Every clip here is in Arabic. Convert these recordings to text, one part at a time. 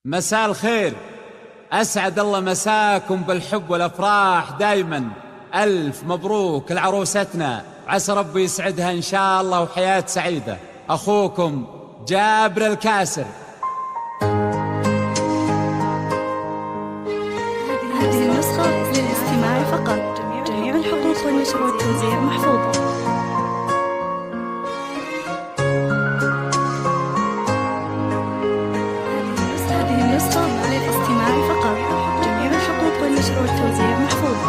مساء الخير، أسعد الله مساكم بالحب والأفراح دايما. ألف مبروك لعروستنا، عسى ربي يسعدها إن شاء الله وحياة سعيدة. أخوكم جابر الكاسر. هذه النسخة للاستماع فقط، جميع الحقوق والنشر والتوزيع محفوظة. هذه النسخة للاستماع فقط، جميع الحقوق والنشر والتوزيع محفوظة.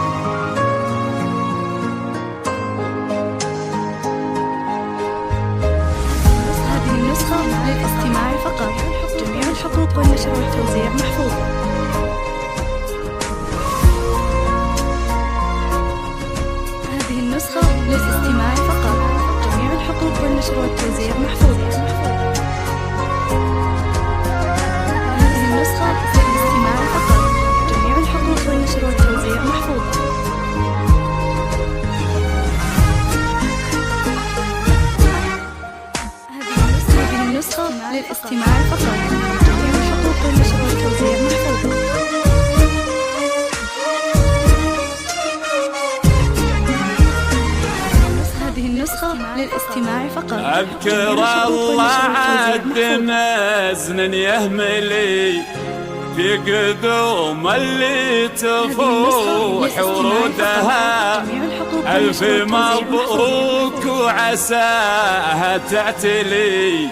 هذه النسخة للاستماع فقط، جميع الحقوق والنشر والتوزيع محفوظة. هذه النسخة للاستماع فقط، جميع الحقوق والنشر والتوزيع محفوظة. هذه النسخة للاستماع فقط، جميع الحقوق والنشر والتوزيع محفوظة. هذه النسخة للاستماع فقط، جميع الحقوق والنشر والتوزيع محفوظة. للاستماع فقط. أذكر الله عد مزن يهملي في قدوم اللي تفوح ورودها. ألف مبروك وعساها تعتلي،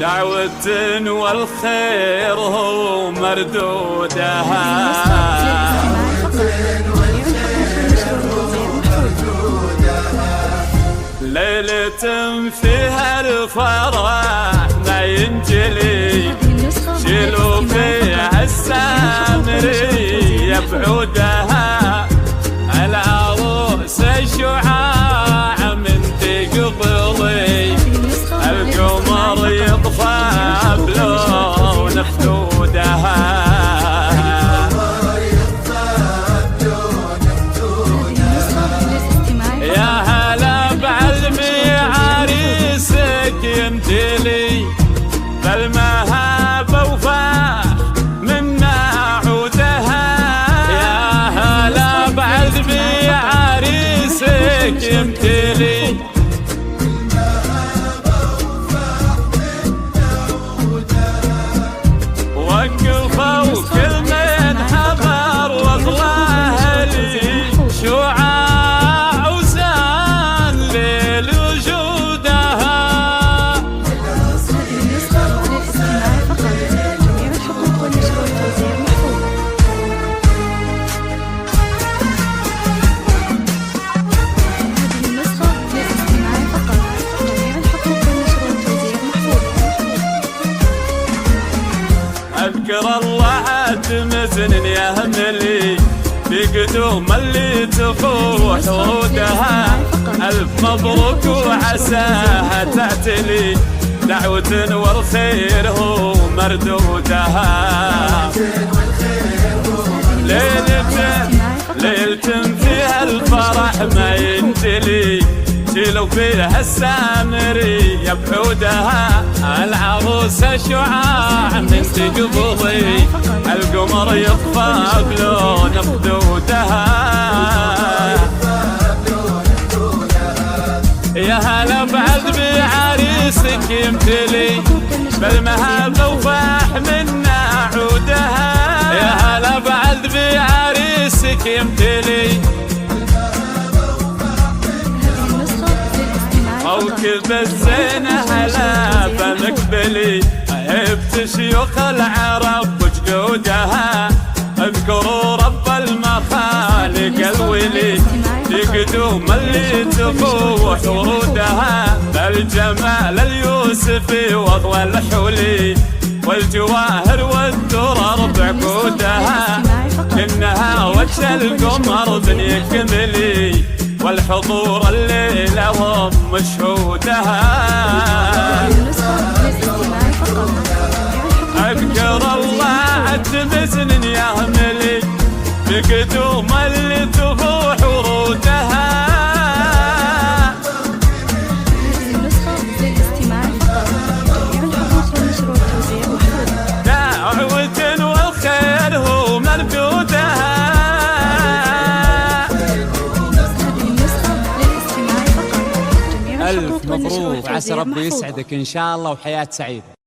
دعوة والخير هو مردودها. ليلة فيها الفرح ما ينجلي، شيلوا فيها السامرية بعودها. العروس شعاع من تقبلي، القمر يطفى بلون خدودها. يمتلي بالمهابة وفاح منا عودها. يا هلا بعد بعريسك يمتلي وقفوا كل من حضر واغلاه لي شعاع وزان ليل وجودها. أذكر الله عد مزن يهملي في قدوم اللي تفوح ورودها. ألف مبروك وعساها تعتلي، دعوة والخير هو مردودها. ليلة فيها الفرح ما ينجلي، شيلوا فيها السامرية بعودها. العروس شعاع من تقبضي، القمر يطفى بلون خدودها. يا هلا بعد بعريسك يمتلي بالمهابة وفاح منا عودها. يا هلا بعد بعريسك يمتلي موكب الزينة هلا بمقبلي. هبت شيوخ العرب وجدودها، اذكروا رب المخالق الولي في قدوم اللي تفوح ورودها. بالجمال اليوسفي وضوى الحولي، والجواهر والدرر بعقودها. إنها وجه القمر بني كملي، والحضور الليلة هم مشهودها. أذكر الله عد مزن يهملي بقدوم اللي تفوح ورودها. دعوة والف الحقوق والنشر مبروك، عسى والتوزيع ربي محفوظة. يسعدك ان شاء الله وحياة سعيدة.